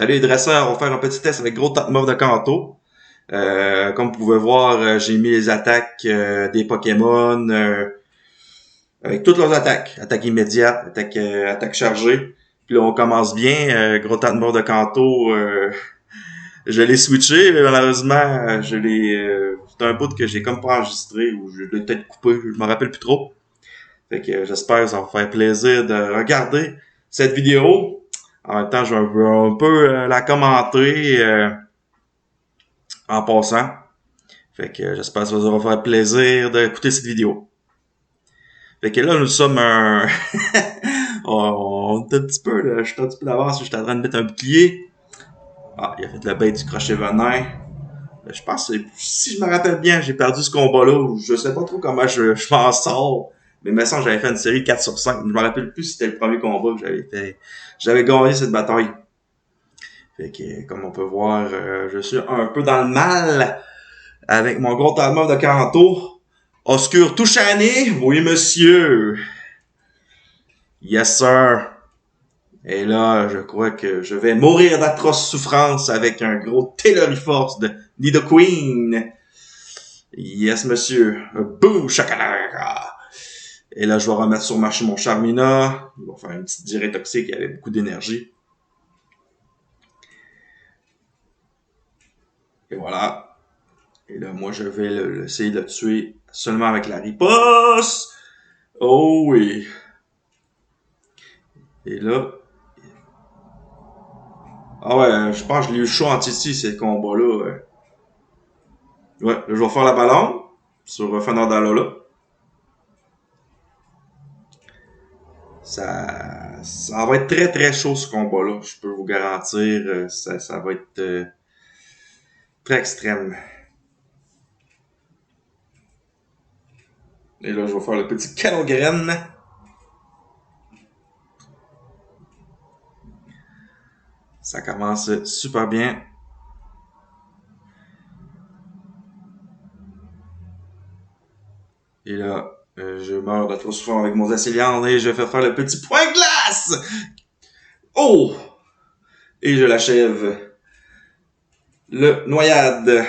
Salut les dresseurs, on va faire un petit test avec gros Tatmov de Kanto. Comme vous pouvez voir, j'ai mis les attaques des Pokémon avec toutes leurs attaques. Attaque immédiate, attaque chargée. Puis là, on commence bien. Gros Tatmov de Kanto, je l'ai switché, mais malheureusement, c'est un bout que j'ai comme pas enregistré ou je l'ai peut-être coupé, je me rappelle plus trop. Fait que j'espère que ça va vous faire plaisir de regarder cette vidéo. En même temps, je vais un peu la commenter en passant. Fait que j'espère que ça va vous faire plaisir d'écouter cette vidéo. Fait que là, nous sommes un... on est un petit peu, là, je suis un petit peu d'avance, je suis en train de mettre un bouclier. Ah, il a fait la bête du crochet venin. Je pense que si je me rappelle bien, j'ai perdu ce combat-là. Je sais pas trop comment je m'en sors. Mais me semble que j'avais fait une série 4 sur 5. Je me rappelle plus si c'était le premier combat que j'avais fait. J'avais gagné cette bataille. Fait que, comme on peut voir, je suis un peu dans le mal avec mon gros Tatmov de Kanto. Oscur Touchané, oui monsieur. Yes sir. Et là, je crois que je vais mourir d'atroces souffrances avec un gros Telluriforce de Nidoqueen. Yes monsieur. Boum, chakalaka. Et là, je vais remettre sur marché mon Charmina. Il va faire une petite durée toxique, il avait beaucoup d'énergie. Et voilà. Et là, moi, je vais essayer de le tuer seulement avec la riposte. Oh oui. Et là... Ah ouais, je pense que je l'ai eu chaud en titi, ces combats-là. Ouais, là, je vais faire la ballon sur Fanardalola. Ça va être très très chaud ce combat-là, je peux vous garantir. Ça va être très extrême. Et là, je vais faire le petit canon graine. Ça commence super bien. Et là, je meurs de trop souvent avec mon Acéliande et je fais faire le petit point de glace! Oh! Et je l'achève. Le noyade.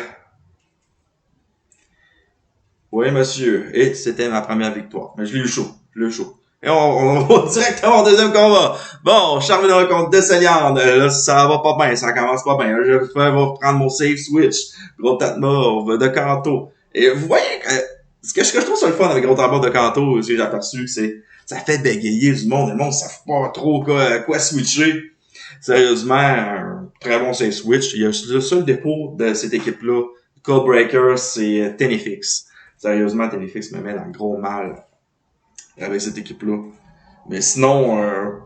Oui, monsieur. Et c'était ma première victoire. Mais je l'ai eu chaud. Je l'ai eu chaud. Et on va directement au deuxième combat. Bon, Charmeleon contre Desceliande. Là, ça va pas bien. Ça commence pas bien. Je vais prendre mon save switch. Gros Tatmov de Kanto. Et vous voyez que ce que je trouve sur le fun avec Gros Tatmov de Kanto, c'est que j'ai aperçu, c'est ça fait bégayer du monde. Le monde ne savent pas trop quoi switcher. Sérieusement, un très bon save switch. Il y a le seul dépôt de cette équipe-là, Codebreaker, c'est Tenefix. Sérieusement, Tenefix me met dans le gros mal avec cette équipe-là. Mais sinon,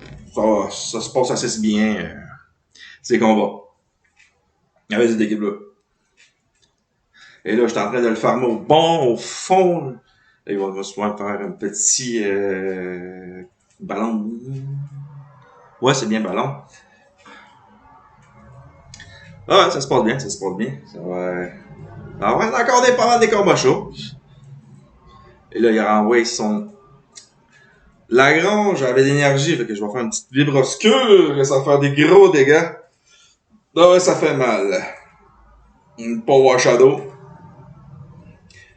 ça se passe assez bien, ces combats. Avec cette équipe-là. Et là, je suis en train de le farmer au fond. Là, il va souvent faire un petit ballon. Ouais, c'est bien ballon. Ah ouais, ça se passe bien, ça se passe bien. Ça va être encore pas mal des combats chauds. Et là, il a renvoyé son... Lagrange avait de l'énergie, fait que je vais faire une petite vibre obscure et ça va faire des gros dégâts. Ah ouais, ça fait mal. Une Power Shadow.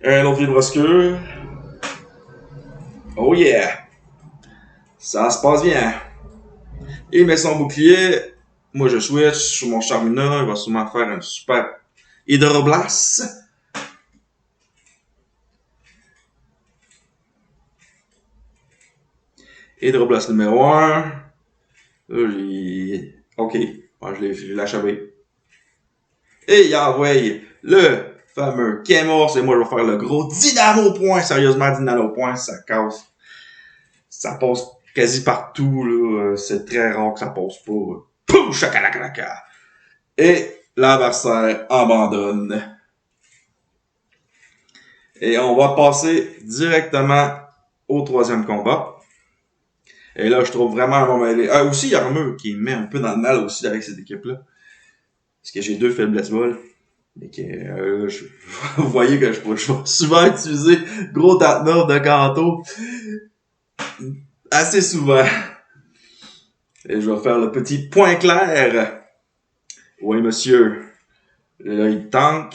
Un autre vibre obscure. Oh yeah! Ça se passe bien. Il met son bouclier. Moi, je switch sur mon Charmina. Il va sûrement faire un super Hydroblast. Hydroblast numéro 1. Ok. Bon, je l'ai achevé. Et il envoie le fameux Kémors. Et moi, je vais faire le gros Dynamo Point. Sérieusement, Dynamo Point, ça casse. Ça passe quasi partout. Là. C'est très rare que ça passe pas. Pouf! Chakalaka! Et l'adversaire abandonne. Et on va passer directement au troisième combat. Et là, je trouve vraiment un bon mêlé. Ah, aussi, Armeux qui met un peu dans le mal aussi avec cette équipe-là. Parce que j'ai deux faiblesses molles. Et que vous voyez que je vais souvent utiliser gros Tatmov de Kanto. Assez souvent. Et je vais faire le petit point clair. Oui, monsieur. Là, il tank.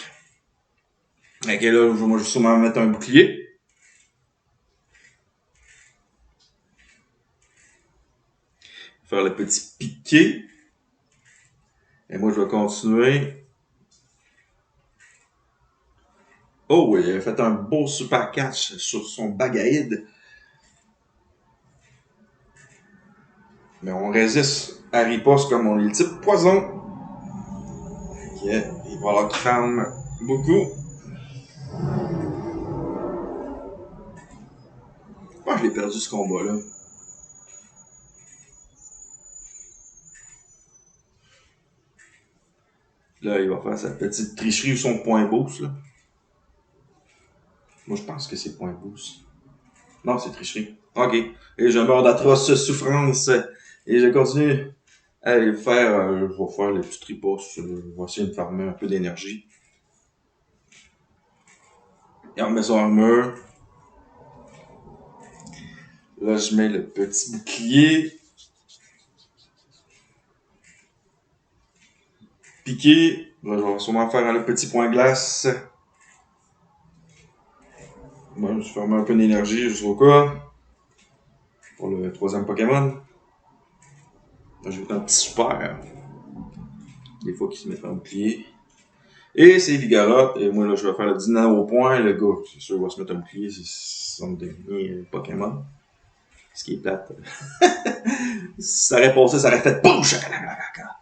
Ok, là, moi, je vais sûrement mettre un bouclier. Faire le petit piqué. Et moi, je vais continuer. Oh, oui, il a fait un beau super catch sur son bagaïde. Mais on résiste à riposte comme on est le type poison. Ok, il va falloir qu'il ferme beaucoup. Pourquoi je l'ai perdu ce combat-là? Là, il va faire sa petite tricherie ou son point boost. Là. Moi, je pense que c'est point boost. Non, c'est tricherie. Ok. Et je meurs d'atroces souffrances. Et je continue à faire. Je vais faire les petits ripostes. Je vais essayer de farmer un peu d'énergie. Et on met son armure. Là, je mets le petit bouclier. Piqué. Là, je vais sûrement faire le petit point glace. Moi, je vais fermer un peu d'énergie jusqu'au cas. Pour le troisième Pokémon. Là, je vais faire un petit super. Des fois qu'il se met un bouclier. Et c'est Vigoroth. Et moi, là, je vais faire le dîner au point. Le gars, c'est sûr, il va se mettre un bouclier. C'est son dernier Pokémon. Ce qui est plate. Si ça aurait passé, ça aurait fait BOUM! Chakalaka!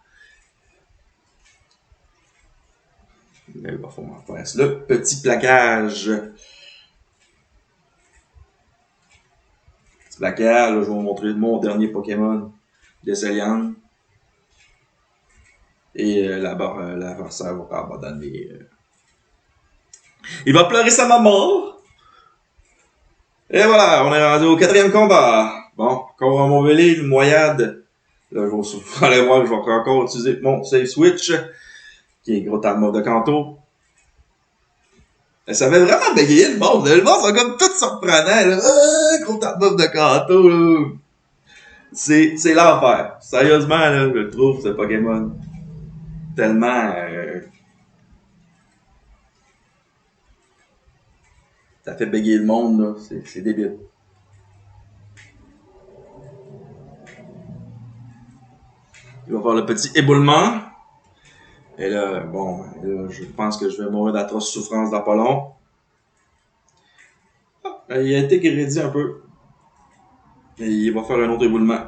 Mais il va falloir faire le petit plaquage. Petit plaquage, là, je vais vous montrer mon dernier Pokémon. Descelian. Et l'adversaire va abandonner. Il va pleurer sa maman. Et voilà, on est rendu au quatrième combat. Bon, encore un mauvais livre, Moyade. Là, vous allez voir que je vais encore utiliser mon save switch, qui est gros mort de Kanto. Ça fait vraiment bégayer le monde. Le monde, c'est comme tout surprenant. Là. Gros mort de Kanto. Là. C'est l'enfer. Sérieusement, là, je le trouve, ce Pokémon. Tellement... ça fait bégayer le monde, là. C'est débile. Il va faire le petit éboulement. Et là, bon, là, je pense que je vais mourir d'atroces souffrances d'Apollon. Il a été guéri un peu. Et il va faire un autre éboulement.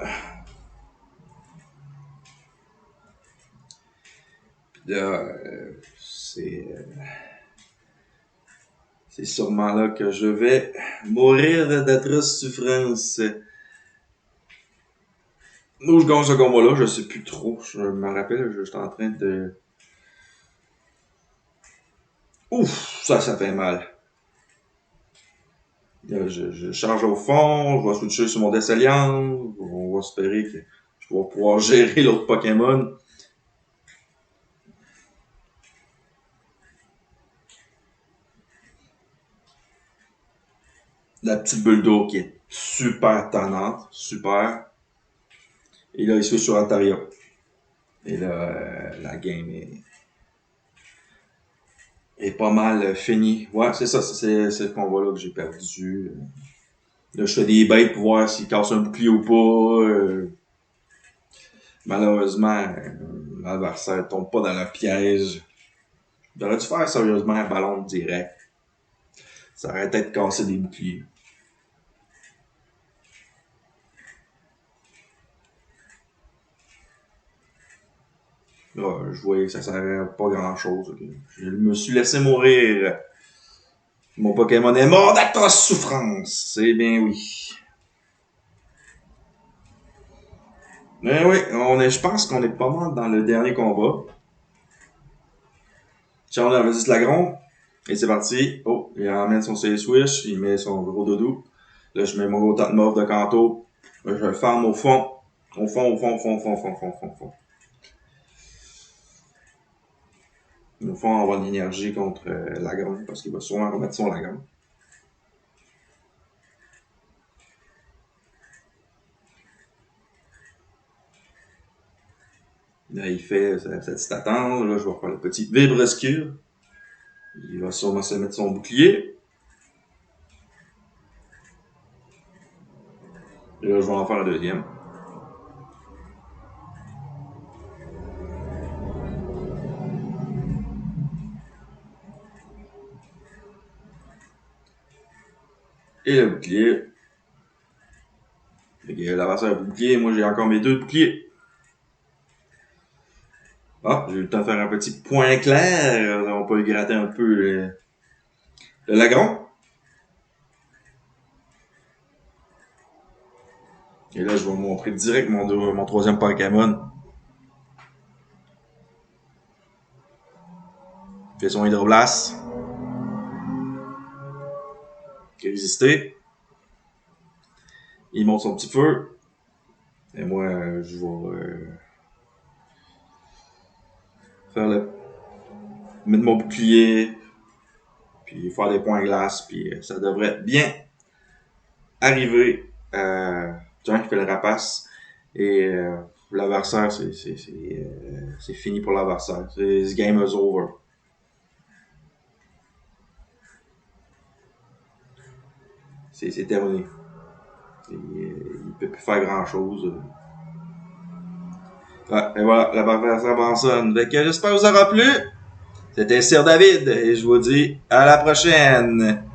Là, c'est sûrement là que je vais mourir d'atroces souffrances. Où je gagne ce combat-là, je sais plus trop. Je me rappelle, je suis en train de... Ouf, ça fait mal. Là, je charge au fond, je vais switcher sur mon Descelian. On va espérer que je vais pouvoir gérer l'autre Pokémon. La petite bulle d'eau qui est super tannante, super. Et là, il switch sur Altaria. Et là, la game est pas mal finie. Ouais, c'est ça, c'est ce combat-là que j'ai perdu. Là, je fais des baits pour voir s'il casse un bouclier ou pas. Malheureusement, l'adversaire tombe pas dans le piège. J'aurais dû faire sérieusement un ballon direct. Ça aurait peut-être cassé des boucliers. Là, je voyais que ça servait à pas grand-chose. Okay. Je me suis laissé mourir. Mon Pokémon est mort d'atroces souffrances. C'est bien oui. Mais oui, je pense qu'on est pas mal dans le dernier combat. Charles Arvisis Lagron. Et c'est parti. Oh, il emmène son C-Swish. Il met son gros doudou. Là, je mets mon gros mauve de Kanto. Là, je le farme au fond. Au fond, au fond, au fond, au fond, au fond, au fond, au fond, au fond. Au fond, on va avoir de l'énergie contre Lagron parce qu'il va sûrement remettre son Lagron. Là, il fait sa petite attente. Là, je vais faire le petit vibrescure. Il va sûrement se mettre son bouclier. Et là, je vais en faire un deuxième. Et le bouclier. L'avanceur a le bouclier. Moi, j'ai encore mes 2 boucliers. Ah, j'ai eu le temps de faire un petit point clair. On peut gratter un peu le lagron. Et là, je vais vous montrer direct mon troisième Pokémon. Il fait son Hydroblast. Qui a résisté. Il monte son petit feu. Et moi, je vais mettre mon bouclier. Puis faire des points glace. Puis ça devrait bien arriver. Tiens, qui fait le rapace. Et l'adversaire, c'est fini pour l'adversaire. This game is over. C'est terminé. Il peut plus faire grand chose. Ouais, et voilà, l'adversaire abandonne. Fait que j'espère que vous aura plu. C'était Sir David et je vous dis à la prochaine.